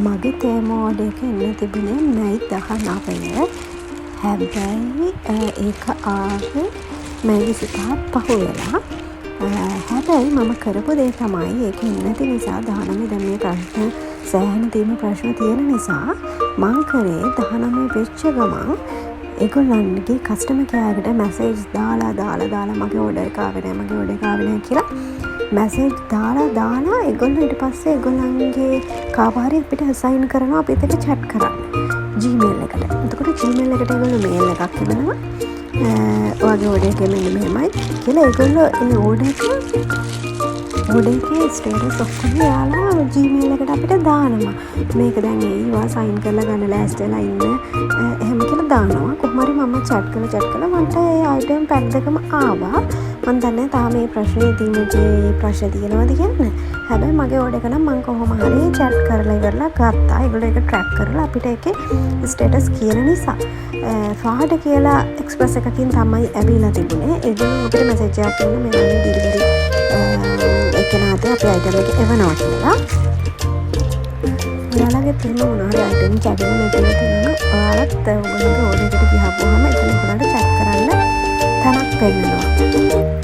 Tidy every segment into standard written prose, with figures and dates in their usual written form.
මගේ තේම ඕඩර් එක එන්න තිබුණේ මැයි 19. හැබැයි ඒක ආවේ මැයි 25 පහු වෙලා. හැබැයි මම කරපු දේ තමයි ඒක එන්නේ නැති නිසා 19 දැන් මේ ප්‍රශ්න සෑහෙන තියෙන ප්‍රශ්න තියෙන නිසා මං කරේ 19 වෙච්ච ගමන් ඒගොල්ලන්ගේ කස්ටමර් කෙයාර් එකට මැසේජ් දාලා මගේ ඕඩර් එක ආවේ නැහැ කියලා මැසේජ් දාලා ඒගොල්ලෝ ඊට පස්සේ ඒගොල්ලන්ගේ කාර්යය අපිට අසයින් කරනවා අපිත් එක්ක chat කරන්න Gmail එකට. එතකොට Gmail එකට ඒගොල්ලෝ මේල් එකක් එවනවා. ඔයාගේ ඕඩර් එක මෙන්න මෙහෙමයි කියලා ඒගොල්ලෝ ඒ ඕඩර් එකේ ස්ටේටස් ඔක්කොම යාලා Gmail එකට අපිට දානවා. මේක දැන් ඒවා සයින් කරලා ගන්න ලෑස්තිලා ඉන්න එහෙම කියලා දානවා. කොහොම හරි මම chat කරලා මන්ට ඒ අයිටම් පැක් දෙකම ආවා. මම දන්නේ තාම මේ ප්‍රශ්නේ තියෙන්නේ ප්‍රශ්න තියෙනවද කියන්නේ. හැබැයි මගේ ඕඩර් එක නම් මම කොහොම හරි chat කරලා ඉවරලා ගත්තා. ඒගොල්ලෝ ඒක track කරලා අපිට ඒකේ ස්ටේටස් කියන නිසා ෆාඩ කියලා එක්ස්ප්‍රස් එකකින් තමයි ඇවිල්ලා තිබුණේ. ඒගොල්ලෝ අපිට මැසේජ් එකක් දුන්න මේ වගේ ඩිලිවරි එක නාතේ අපේ අයිටම් එක එවනවා කියලා. ඔයාලගේ තියෙන මොනවාරි අයිටම් කැඩෙන මෙතන තියෙනවා. ඔයාලත් ඔයගොල්ලෝගේ ඕඩර් එකට ගිහපුවම එතන ඔයාලට check කරන්න තැනක් පෙන්නනවා.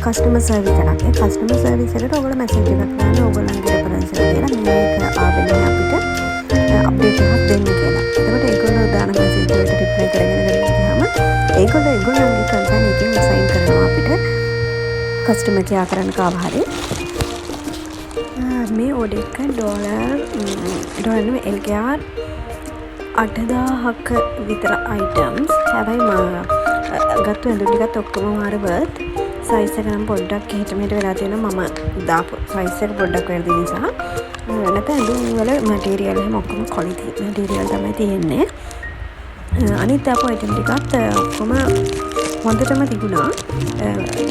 කස්ටමර් සර්විස් එකක්. ඒ කස්ටමර් සර්විස් එකට ඔයගොල්ලෝ මැසේජ් එකක් දාන්න ඕගොල්ලන්ගේ රෙෆරන්ස් එක කියලා මේක ආවෙන්නේ අපිට අප්ඩේට් එකක් දෙන්න කියලා. එතකොට ඒගොල්ලෝ දාන මැසේජ් වලට රිප්ලයි කරගෙන ගියාම ඒගොල්ලන්ගේ කන්සර්න් එකකින් අසයින් කරනවා අපිට කස්ටමර් කෙයාර් කරන්න කාව හරි. මේ ඕඩර් එක ඩොලර් LKR 8000ක විතර අයිටම්ස්. හැබැයි මම ගත්ත ඇඳුම් ටිකත් ඔක්කොම මාර වර්ත්. සයිස් එක නම් පොඩ්ඩක් එහෙට මෙහෙට වෙලා තියෙනවා. මම දාපු සයිස් එක පොඩ්ඩක් වැරදි නිසා. නැත්නම් ඇඳුම් වල මැටීරියල් එහෙම ඔක්කොම ක්වොලිටි මැටීරියල් තමයි තියෙන්නේ. අනිත් දාපු අයිටම් ටිකත් ඔක්කොම හොඳටම තිබුණා.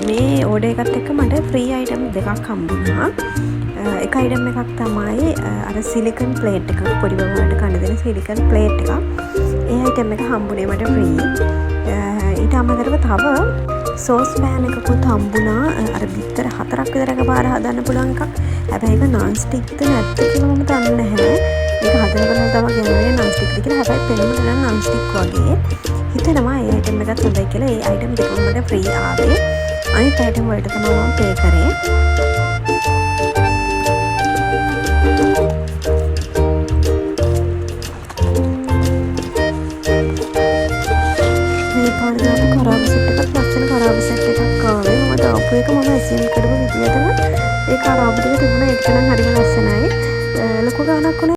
මේ ඕඩර් එකත් එක්ක මට ෆ්‍රී අයිටම් දෙකක් හම්බුණා. එක අයිටම් එකක් තමයි අර සිලිකන් ප්ලේට් එකක්, පොඩි බබාට කන්න දෙන සිලිකන් ප්ලේට් එකක්. ඒ අයිටම් එක හම්බුනේ මට ෆ්‍රී. ඊට අමතරව තව සෝස් පෑන් එකකුත් හම්බුණා. අර බිත්තර 4ක් විතර එකපාර හදන්න පුළුවන් එකක්. හැබැයි ඒක non stickද නැද්ද කියලා මම දන්නේ නැහැ. ඒක හදනකොට තමයි කියන්නේ non stickද කියලා. හැබැයි පෙනුමට නම් non stick වගේ. හිතනවා ඒ අයිටම් එකත් හොඳයි කියලා. ඒ අයිටම් දෙකම මට ෆ්‍රී ආවේ. අනිත් අයිටම් වලට තමයි මම පේ කරේ.